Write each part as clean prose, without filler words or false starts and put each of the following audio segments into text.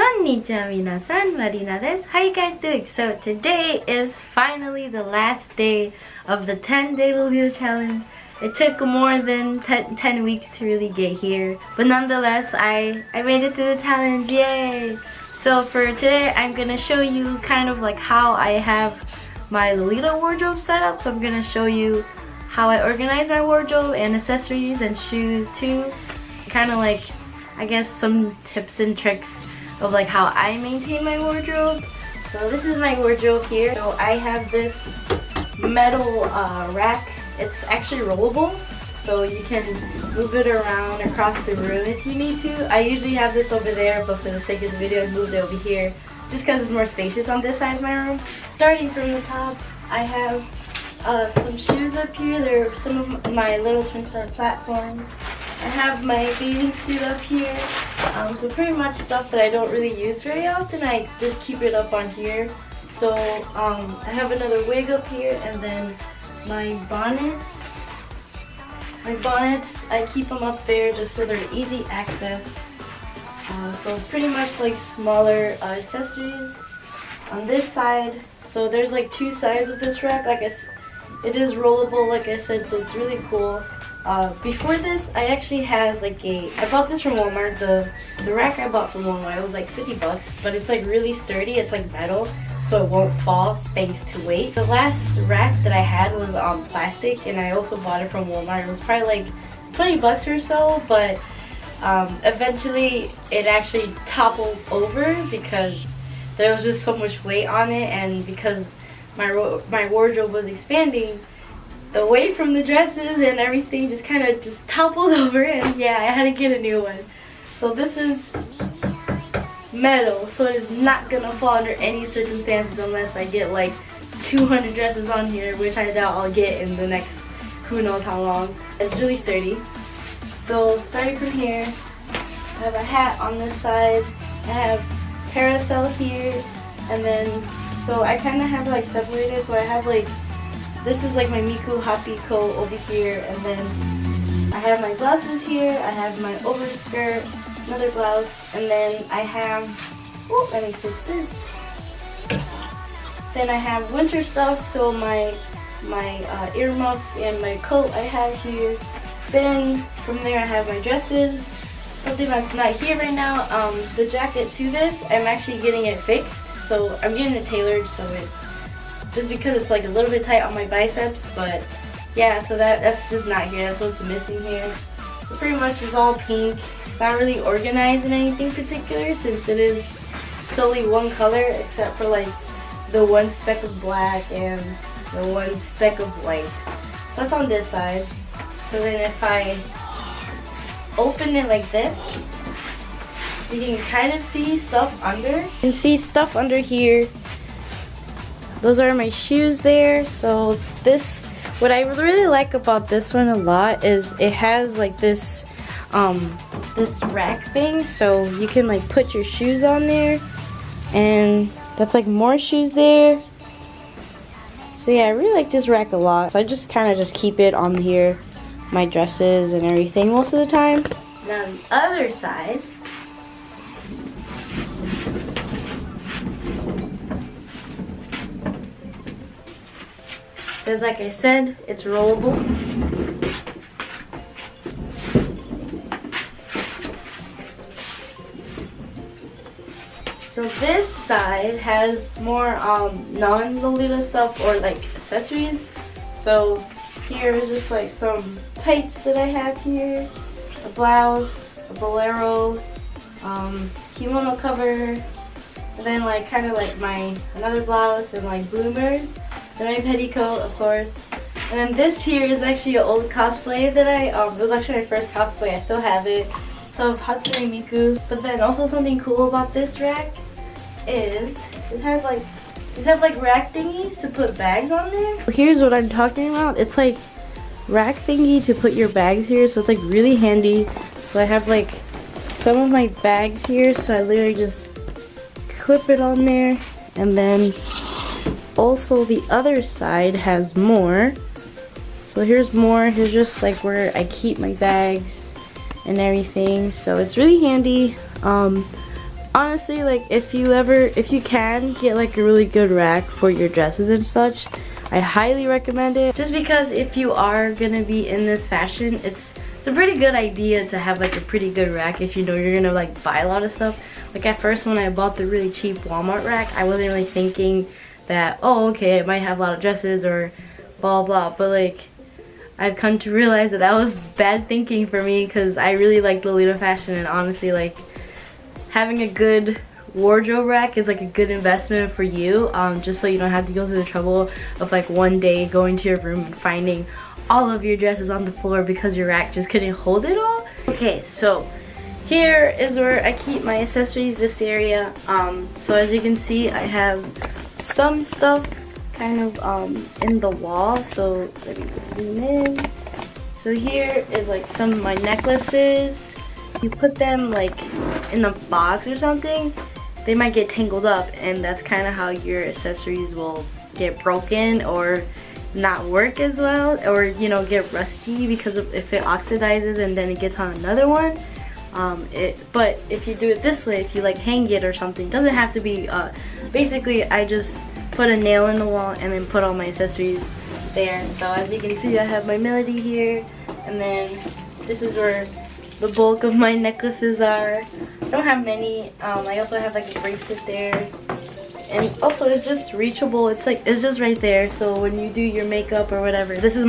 Konnichiwa minasan, Marina desu. How you guys doing? So today is finally the last day of the 10-day Lolita challenge. It took more than 10 weeks to really get here, but nonetheless I made it through the challenge, yay! So for today I'm gonna show you kind of like how I have my Lolita wardrobe set up. So I'm gonna show you how I organize my wardrobe and accessories and shoes too. Kind of like, I guess, some tips and tricks of like how I maintain my wardrobe. So this is my wardrobe here. So I have this metal rack. It's actually rollable, so you can move it around across the room if you need to. I usually have this over there, but for the sake of the video I moved it over here just because it's more spacious on this side of my room. Starting from the top, I have some shoes up here. They're some of my little twin star platforms. I have my bathing suit up here, so pretty much stuff that I don't really use very often. I just keep it up on here. So I have another wig up here, and then my bonnets. My bonnets, I keep them up there just so they're easy access. So pretty much like smaller accessories. On this side, so there's like two sides of this rack. Like it is rollable, like I said, so it's really cool. Before this, I actually had like I bought this from Walmart. The rack I bought from Walmart, it was like 50 bucks, but it's like really sturdy. It's like metal, so it won't fall thanks to weight. The last rack that I had was plastic, and I also bought it from Walmart. It was probably like 20 bucks or so, but eventually it actually toppled over because there was just so much weight on it, and because my wardrobe was expanding, away from the dresses and everything just kind of just toppled over, and yeah, I had to get a new one. So this is metal, so it is not gonna fall under any circumstances unless I get like 200 dresses on here, which I doubt I'll get in the next who knows how long. It's really sturdy. So starting from here, I have a hat on this side, I have parasol here, and then so I kind of have like separated. So I have like, this is like my Miku Happy coat over here, and then I have my blouses here, I have my overskirt, another blouse, and then I have, oh, let me switch this. Then I have winter stuff, so my earmuffs and my coat I have here. Then from there I have my dresses. Something that's not here right now, the jacket to this, I'm actually getting it fixed, so I'm getting it tailored, so it, just because it's like a little bit tight on my biceps, but yeah, so that's just not here. That's what's missing here. So pretty much it's all pink. It's not really organized in anything particular since it is solely one color, except for like the one speck of black and the one speck of white. So that's on this side. So then if I open it like this, you can kind of see stuff under. You can see stuff under here. Those are my shoes there. So this, what I really like about this one a lot is it has like this this rack thing, so you can like put your shoes on there, and that's like more shoes there. So yeah, I really like this rack a lot. So I just kind of just keep it on here, my dresses and everything most of the time. Now the other side, so like I said, it's rollable. So this side has more non-Lolita stuff or like accessories. So here is just like some tights that I have here, a blouse, a bolero, kimono cover, and then like kind of like my another blouse and like bloomers. Then my petticoat, of course. And then this here is actually an old cosplay that it was actually my first cosplay. I still have it. So Hatsune Miku. But then also something cool about this rack is it has like, these have like rack thingies to put bags on there. Here's what I'm talking about. It's like rack thingy to put your bags here. So it's like really handy. So I have like some of my bags here. So I literally just clip it on there, and then also the other side has more. So here's more. Here's just like where I keep my bags and everything. So it's really handy. honestly, like if you can get like a really good rack for your dresses and such, I highly recommend it. Just because if you are gonna be in this fashion, it's a pretty good idea to have like a pretty good rack if you know you're gonna like buy a lot of stuff. Like at first when I bought the really cheap Walmart rack, I wasn't really thinking that, oh okay, it might have a lot of dresses or blah blah, but like I've come to realize that was bad thinking for me, because I really like Lolita fashion, and honestly like having a good wardrobe rack is like a good investment for you, just so you don't have to go through the trouble of like one day going to your room and finding all of your dresses on the floor because your rack just couldn't hold it all. Okay, so here is where I keep my accessories, this area. So as you can see, I have some stuff kind of in the wall, so let me zoom in. So here is like some of my necklaces. You put them like in a box or something, they might get tangled up, and that's kind of how your accessories will get broken or not work as well, or you know, get rusty because if it oxidizes and then it gets on another one. But if you do it this way, if you like hang it or something, it doesn't have to be basically I just put a nail in the wall and then put all my accessories there. So as you can see, I have my melody here, and then this is where the bulk of my necklaces are. I don't have many. I also have like a bracelet there, and also it's just reachable. It's just right there. So when you do your makeup or whatever, this is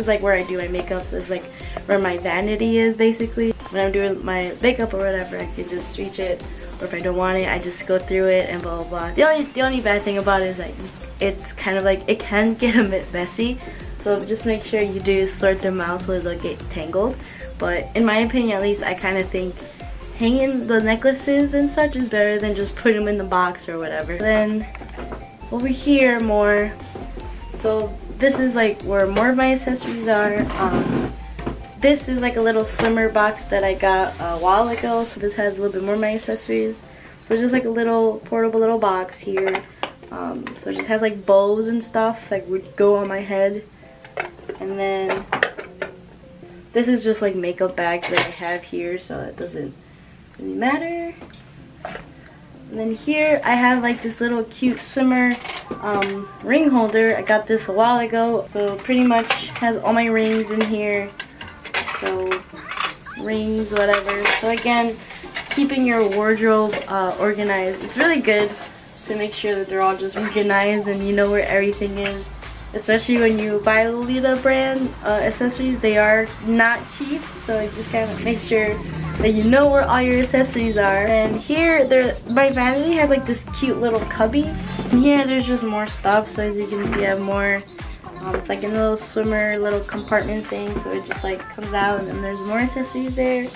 like where I do my makeup. So it's like where my vanity is basically. When I'm doing my makeup or whatever, I can just reach it. Or if I don't want it, I just go through it and blah blah blah. The only bad thing about it is like it's kind of like it can get a bit messy. So just make sure you do sort them out so they'll get tangled. But in my opinion, at least, I kind of think hanging the necklaces and such is better than just putting them in the box or whatever. Then over here more, so this is like where more of my accessories are. This is like a little swimmer box that I got a while ago, so this has a little bit more of my accessories. So it's just like a little portable little box here. So it just has like bows and stuff like would go on my head. And then this is just like makeup bags that I have here, so it doesn't really matter. And then here I have like this little cute swimmer ring holder. I got this a while ago, so pretty much has all my rings in here. So rings, whatever. So again, keeping your wardrobe organized, it's really good to make sure that they're all just organized and you know where everything is. Especially when you buy Lolita brand accessories, they are not cheap, so you just gotta make sure that you know where all your accessories are. And here, my vanity has like this cute little cubby. And here there's just more stuff, so as you can see I have more. It's like a little swimmer, little compartment thing, so it just like comes out and then there's more accessories there.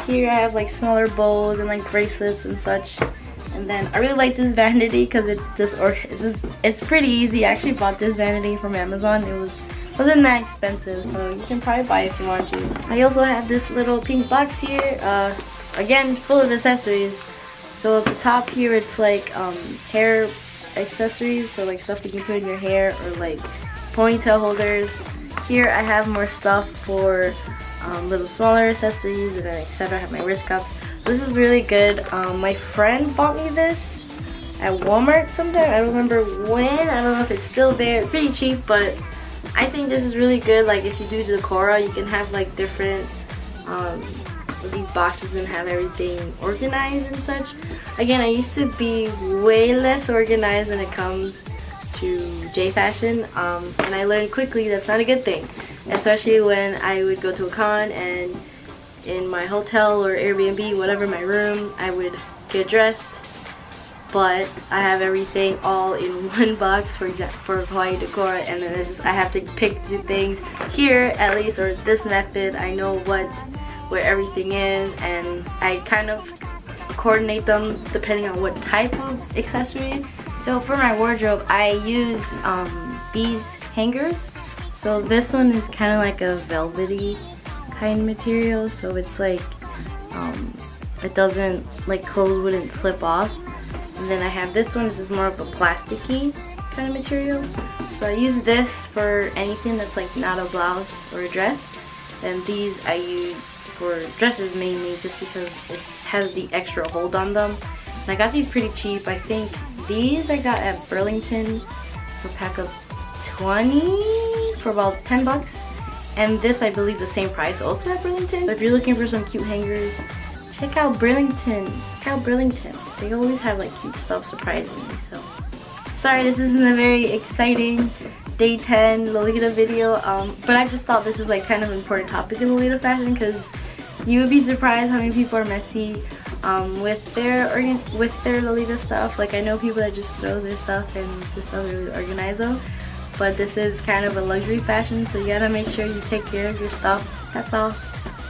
Here I have like smaller bowls and like bracelets and such. And then I really like this vanity because it's pretty easy. I actually bought this vanity from Amazon. Wasn't that expensive, so you can probably buy it if you want to. I also have this little pink box here, again full of accessories. So at the top here it's like hair accessories, so like stuff you can put in your hair, or like ponytail holders. Here I have more stuff for little smaller accessories, and then etc. I have my wrist cuffs. This is really good. My friend bought me this at Walmart sometime. I don't remember when. I don't know if it's still there. It's pretty cheap, but I think this is really good. Like if you do Decora, you can have like different these boxes and have everything organized and such. Again, I used to be way less organized when it comes to J fashion, and I learned quickly that's not a good thing, especially when I would go to a con and in my hotel or Airbnb, whatever, my room, I would get dressed, but I have everything all in one box, for Hawaii decor, and then it's just I have to pick through things. Here at least, or this method, I know where everything is, and I kind of coordinate them depending on what type of accessory. So for my wardrobe, I use these hangers. So this one is kind of like a velvety kind of material, so it's like it doesn't, like clothes wouldn't slip off. And then I have this one. This is more of a plasticky kind of material, so I use this for anything that's like not a blouse or a dress. And these I use for dresses mainly, just because it has the extra hold on them. And I got these pretty cheap. I think these I got at Burlington for a pack of 20 for about 10 bucks. And this I believe the same price also at Burlington. So if you're looking for some cute hangers, check out Burlington. Check out Burlington. They always have like cute stuff surprisingly. So sorry this isn't a very exciting day 10 Lolita video, but I just thought this is like kind of an important topic in Lolita fashion because you would be surprised how many people are messy with their Lolita stuff. Like I know people that just throws their stuff and just doesn't really organize them, but this is kind of a luxury fashion, so you gotta make sure you take care of your stuff. That's all.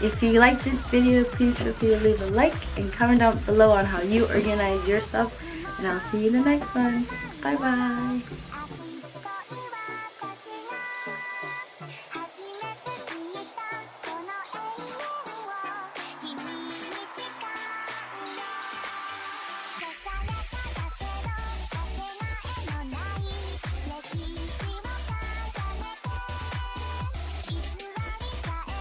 If you like this video, please feel free to leave a like and comment down below on how you organize your stuff, and I'll see you in the next one. Bye bye.